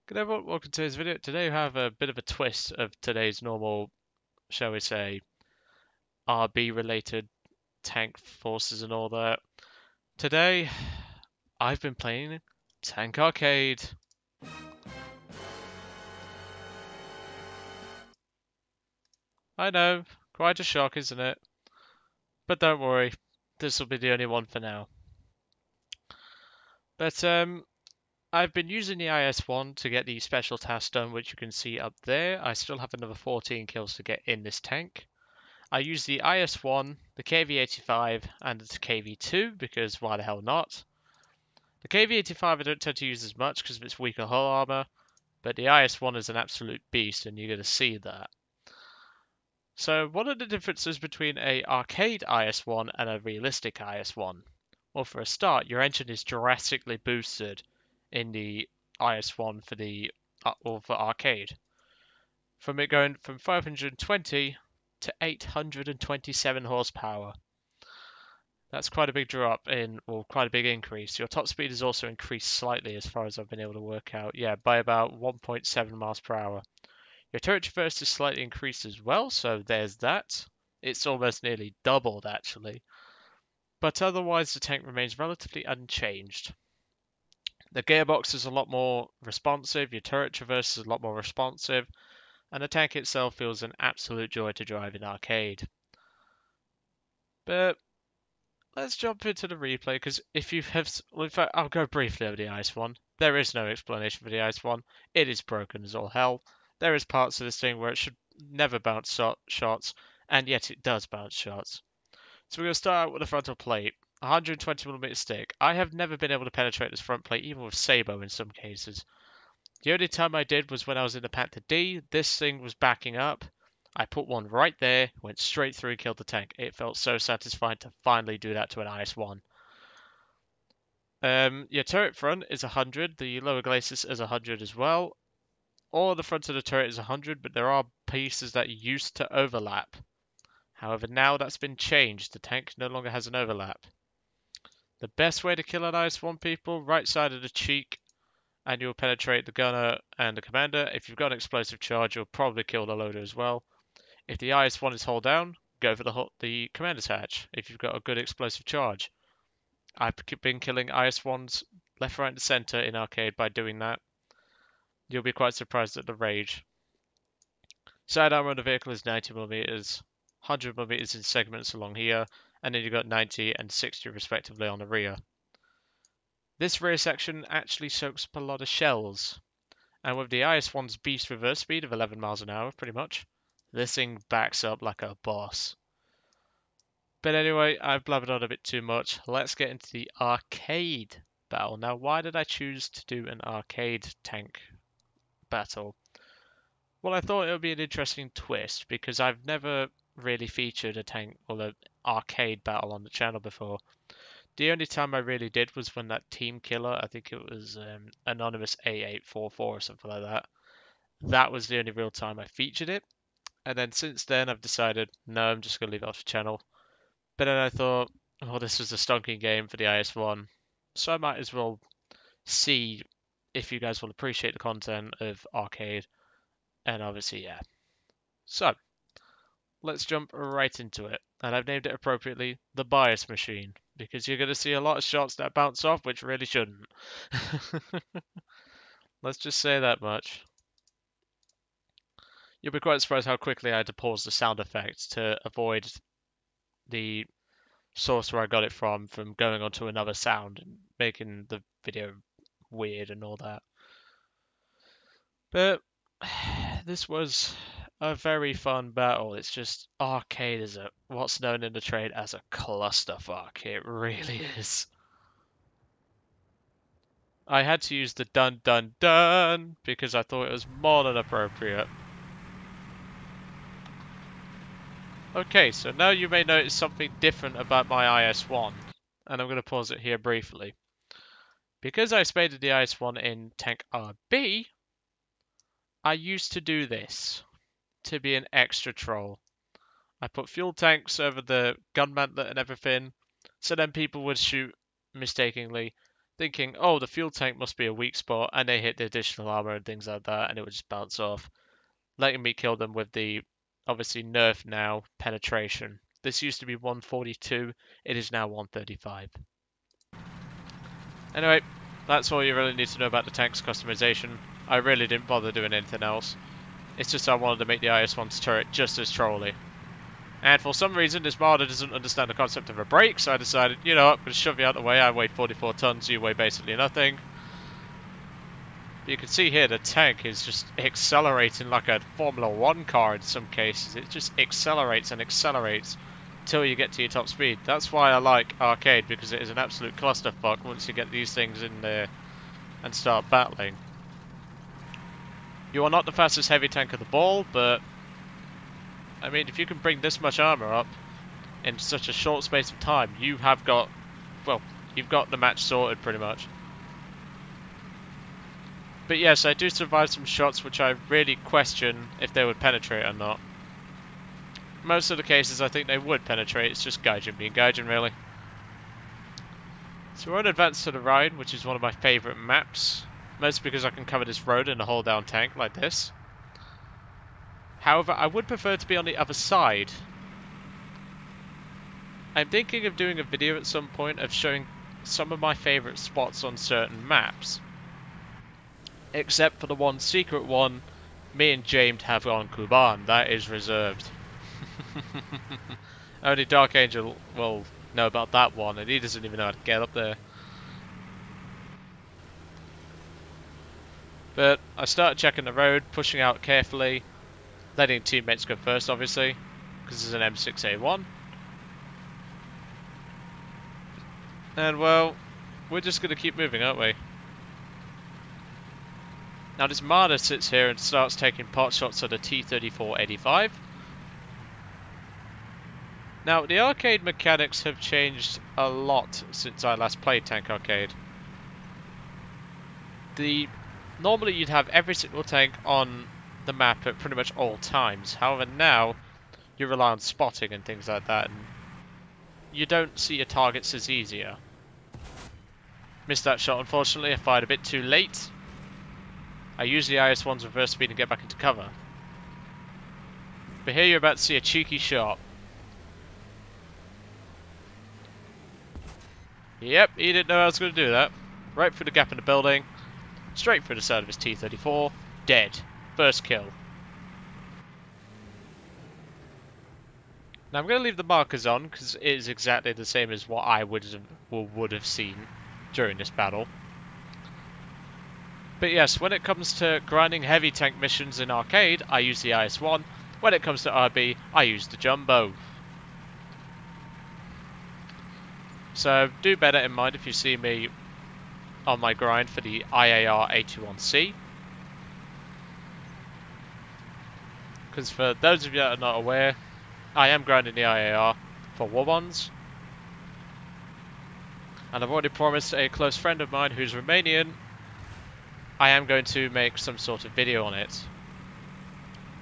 Good everyone, welcome to today's video. Today we have a bit of a twist of today's normal, shall we say, RB related tank forces and all that. Today, I've been playing Tank Arcade. I know, quite a shock, isn't it? But don't worry, this will be the only one for now. But I've been using the IS-1 to get the special task done, which you can see up there. I still have another 14 kills to get in this tank. I use the IS-1, the KV-85, and the KV-2 because why the hell not? The KV-85 I don't tend to use as much because of its weaker hull armor, but the IS-1 is an absolute beast and you're going to see that. So what are the differences between a arcade IS-1 and a realistic IS-1? Well, for a start, your engine is drastically boosted in the IS-1 for for arcade. From it going from 520 to 827 horsepower. That's quite a big drop in, or quite a big increase. Your top speed is also increased slightly as far as I've been able to work out. Yeah, by about 1.7 miles per hour. Your turret traverse is slightly increased as well, so there's that. It's almost nearly doubled actually. But otherwise the tank remains relatively unchanged. The gearbox is a lot more responsive, your turret traverse is a lot more responsive, and the tank itself feels an absolute joy to drive in arcade. But let's jump into the replay because if you have, well, in fact, I'll go briefly over the IS-1. There is no explanation for the IS-1. It is broken as all hell. There is parts of this thing where it should never bounce shots, and yet it does bounce shots. So we're going to start out with the frontal plate. 120mm stick. I have never been able to penetrate this front plate, even with Sabo in some cases. The only time I did was when I was in the Panther D. This thing was backing up. I put one right there, went straight through and killed the tank. It felt so satisfying to finally do that to an IS-1. Your turret front is 100. The lower glacis is 100 as well. All the front of the turret is 100, but there are pieces that used to overlap. However, now that's been changed. The tank no longer has an overlap. The best way to kill an IS-1, people, right side of the cheek, and you'll penetrate the gunner and the commander. If you've got an explosive charge, you'll probably kill the loader as well. If the IS-1 is hold down, go for the commander's hatch if you've got a good explosive charge. I've been killing IS-1s left, right, and centre in arcade by doing that. You'll be quite surprised at the rage. Side armor on the vehicle is 90mm, 100mm in segments along here, and then you've got 90 and 60 respectively on the rear. This rear section actually soaks up a lot of shells, and with the IS-1's beast reverse speed of 11 miles an hour, pretty much, this thing backs up like a boss. But anyway, I've blabbered on a bit too much. Let's get into the arcade battle. Now, why did I choose to do an arcade tank battle? Well, I thought it would be an interesting twist because I've never really featured a tank or an arcade battle on the channel before. The only time I really did was when that team killer, I think it was Anonymous A844 or something like that. That was the only real time I featured it. And then since then, I've decided, no, I'm just going to leave it off the channel. But then I thought, oh, this was a stonking game for the IS-1, so I might as well see if you guys will appreciate the content of arcade. And obviously, yeah. So, let's jump right into it. And I've named it appropriately, the bias machine, because you're going to see a lot of shots that bounce off, which really shouldn't. Let's just say that much. You'll be quite surprised how quickly I had to pause the sound effects to avoid the source where I got it from going on to another sound and making the video weird and all that. But this was a very fun battle. It's just arcade is what's known in the trade as a clusterfuck. It really is. I had to use the dun dun dun because I thought it was more than appropriate. Okay, so now you may notice something different about my IS-1, and I'm going to pause it here briefly. Because I spaded the IS-1 in Tank RB, I used to do this to be an extra troll. I put fuel tanks over the gun mantlet and everything, so then people would shoot mistakenly thinking, oh, the fuel tank must be a weak spot, and they hit the additional armor and things like that, and it would just bounce off, letting me kill them with the, obviously nerfed now, penetration. This used to be 142, it is now 135. Anyway, that's all you really need to know about the tank's customization. I really didn't bother doing anything else. It's just I wanted to make the IS-1's turret just as trolly. And for some reason, this modder doesn't understand the concept of a brake, so I decided, you know what, I'm going to shove you out of the way. I weigh 44 tons, you weigh basically nothing. But you can see here the tank is just accelerating like a Formula 1 car in some cases. It just accelerates and accelerates till you get to your top speed. That's why I like arcade, because it is an absolute clusterfuck once you get these things in there and start battling. You are not the fastest heavy tank of the ball, but I mean, if you can bring this much armor up in such a short space of time, you have got, well, you've got the match sorted pretty much. But yes, I do survive some shots which I really question if they would penetrate or not. Most of the cases I think they would penetrate, it's just Gaijin being Gaijin really. So we're on Advance to the Rhine, which is one of my favourite maps. Mostly because I can cover this road in a hull down tank like this. However, I would prefer to be on the other side. I'm thinking of doing a video at some point of showing some of my favourite spots on certain maps. Except for the one secret one me and James have on Kuban. That is reserved. Only Dark Angel will know about that one, and he doesn't even know how to get up there. But I started checking the road, pushing out carefully, letting teammates go first obviously, because it's an M6A1. And well, we're just going to keep moving, aren't we? Now this Marder sits here and starts taking pot shots at a T-34-85. Now the arcade mechanics have changed a lot since I last played Tank Arcade. Normally you'd have every single tank on the map at pretty much all times. However now, you rely on spotting and things like that, and you don't see your targets as easier. Missed that shot unfortunately, I fired a bit too late. I use the IS-1's reverse speed and get back into cover. But here you're about to see a cheeky shot. Yep, he didn't know I was going to do that. Right through the gap in the building. Straight through the side of his T-34. Dead. First kill. Now I'm going to leave the markers on because it is exactly the same as what I would have seen during this battle. But yes, when it comes to grinding heavy tank missions in arcade, I use the IS-1. When it comes to RB, I use the Jumbo. So do bear that in mind if you see me on my grind for the IAR 81C. Because for those of you that are not aware, I am grinding the IAR for Warbonds. And I've already promised a close friend of mine who's Romanian, I am going to make some sort of video on it.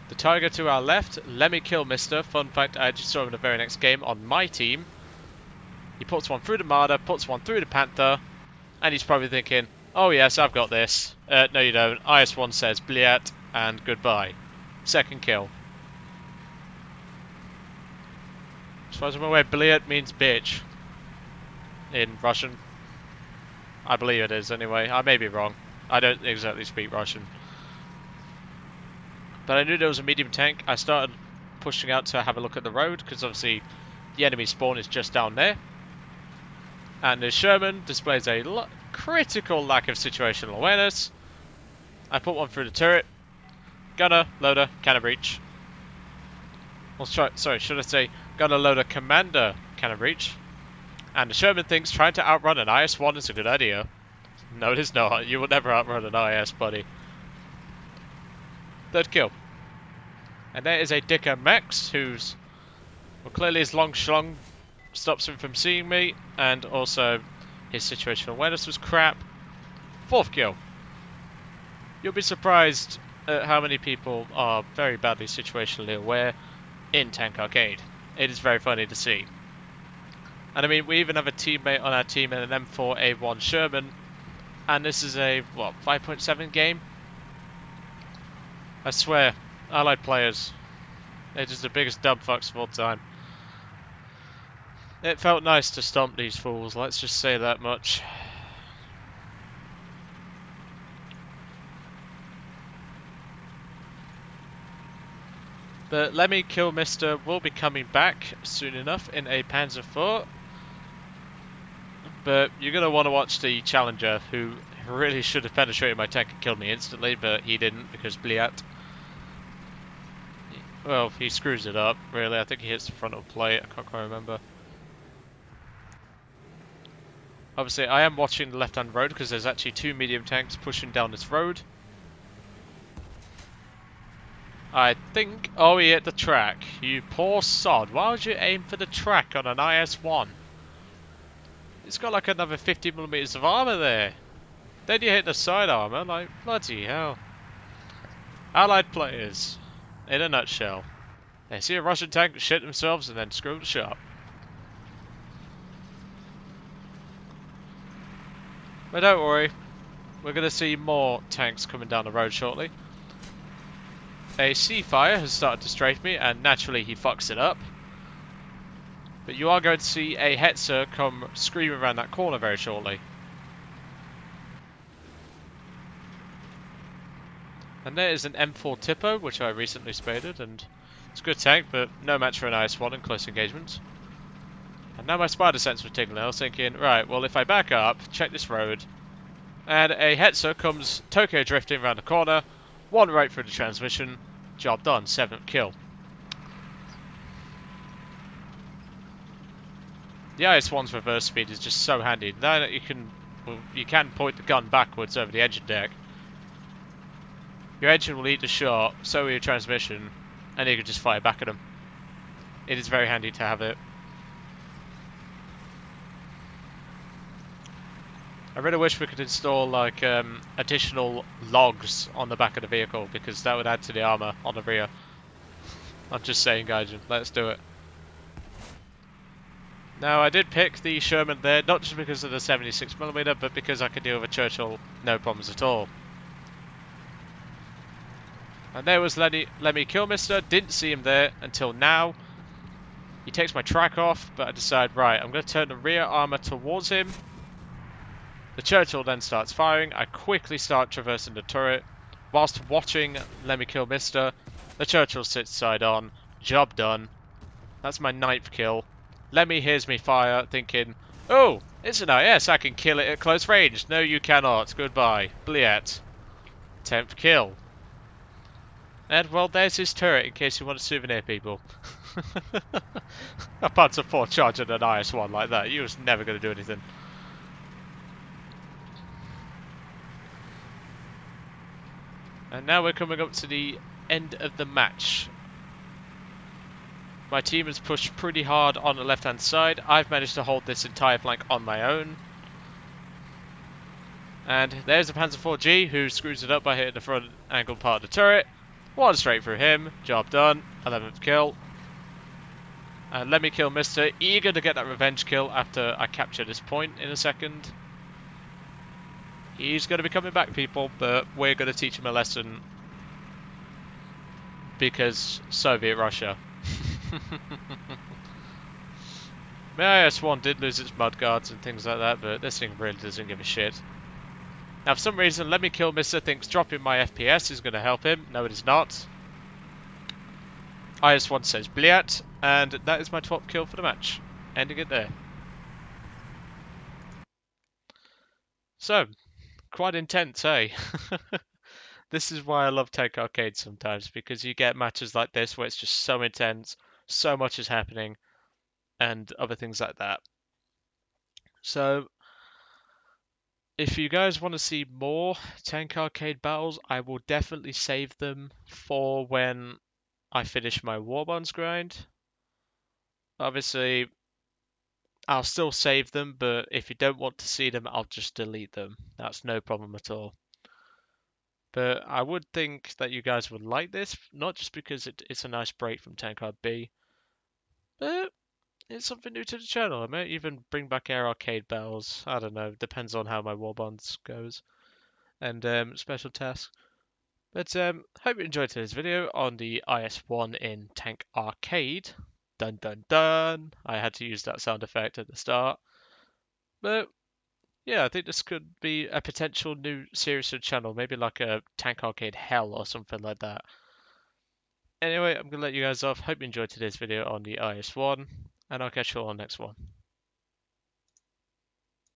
The tiger to our left, let me kill Mister. Fun fact, I just saw him in the very next game on my team. He puts one through the Marder, puts one through the Panther, and he's probably thinking, oh yes, I've got this. No you don't. IS-1 says bliat and goodbye. Second kill. As far as I'm aware, bliat means bitch in Russian. I believe it is anyway. I may be wrong. I don't exactly speak Russian. But I knew there was a medium tank. I started pushing out to have a look at the road, because obviously the enemy spawn is just down there. And the Sherman displays a critical lack of situational awareness. I put one through the turret. Gunner, loader, cannon breach. Well, sorry, should I say gunner, loader, commander, cannon breach. And the Sherman thinks trying to outrun an IS-1 is a good idea. No, it is not. You will never outrun an IS, buddy. Third kill. And there is a Dicker Max, who's... well, clearly his long schlong stops him from seeing me, and also his situational awareness was crap. Fourth kill. You'll be surprised at how many people are very badly situationally aware in Tank Arcade. It is very funny to see. And I mean, we even have a teammate on our team in an M4A1 Sherman And this is a, what, 5.7 game? I swear, Allied players, they're just the biggest dumb fucks of all time. It felt nice to stomp these fools, let's just say that much. But Let Me Kill Mister will be coming back soon enough in a Panzer IV. But you're going to want to watch the Challenger, who really should have penetrated my tank and killed me instantly, but he didn't because Bliat. Well, he screws it up, really. I think he hits the frontal plate, I can't quite remember. Obviously, I am watching the left-hand road because there's actually two medium tanks pushing down this road. I think... Oh, he hit the track. You poor sod. Why would you aim for the track on an IS-1? It's got like another 50mm of armor there. Then you hit the side armor, like, bloody hell. Allied players, in a nutshell. They see a Russian tank shit themselves and then screw the shop. But don't worry, we're going to see more tanks coming down the road shortly. A Seafire has started to strafe me, and naturally he fucks it up. But you are going to see a Hetzer come screaming around that corner very shortly. And there is an M4 Tipo, which I recently spaded, and it's a good tank, but no match for an IS-1 in close engagement. And now my spider sense was tingling. I was thinking, right, well, if I back up, check this road, and a Hetzer comes Tokyo drifting around the corner, one right through the transmission, job done, 7th kill. The IS-1's reverse speed is just so handy. Now that you can point the gun backwards over the engine deck. Your engine will eat the shot, so will your transmission, and you can just fire back at them. It is very handy to have it. I really wish we could install like additional logs on the back of the vehicle, because that would add to the armor on the rear. I'm just saying, Gaijin, let's do it. Now, I did pick the Sherman there, not just because of the 76mm, but because I could deal with a Churchill no problems at all. And there was Let Me Kill Mister. Didn't see him there until now. He takes my track off, but I decide, right, I'm going to turn the rear armor towards him. The Churchill then starts firing. I quickly start traversing the turret. Whilst watching Let Me Kill Mister, the Churchill sits side on. Job done. That's my 9th kill. Lemmy hears me fire, thinking, oh, it's an IS, I can kill it at close range. No, you cannot. Goodbye. Bliet. 10th kill. And, well, there's his turret, in case you want a souvenir, people. A Panzer IV charging an IS-1 like that, you was never going to do anything. And now we're coming up to the end of the match. My team has pushed pretty hard on the left-hand side. I've managed to hold this entire flank on my own. And there's a Panzer IV-G who screws it up by hitting the front angled part of the turret. One straight through him. Job done. 11th kill. And Let Me Kill Mister, eager to get that revenge kill after I capture this point in a second. He's going to be coming back, people, but we're going to teach him a lesson. Because Soviet Russia. My IS-1 did lose its mudguards and things like that, but this thing really doesn't give a shit. Now, for some reason, Let Me Kill Mister thinks dropping my FPS is going to help him. No, it is not. IS-1 says Bliat, and that is my 12th kill for the match. Ending it there. So, quite intense, eh? This is why I love Tank Arcade sometimes, because you get matches like this where it's just so intense, so much is happening, and other things like that. So, if you guys want to see more Tank Arcade battles, I will definitely save them for when I finish my Warbonds grind. Obviously, I'll still save them, but if you don't want to see them, I'll just delete them. That's no problem at all. But I would think that you guys would like this, not just because it's a nice break from Tank Art B, but it's something new to the channel. I might even bring back air arcade bells. I don't know. Depends on how my warbonds goes and special tasks. But hope you enjoyed today's video on the IS-1 in Tank Arcade. Dun dun dun! I had to use that sound effect at the start. But yeah, I think this could be a potential new series for the channel. Maybe like a Tank Arcade Hell or something like that. Anyway, I'm going to let you guys off. Hope you enjoyed today's video on the IS-1. And I'll catch you all on the next one.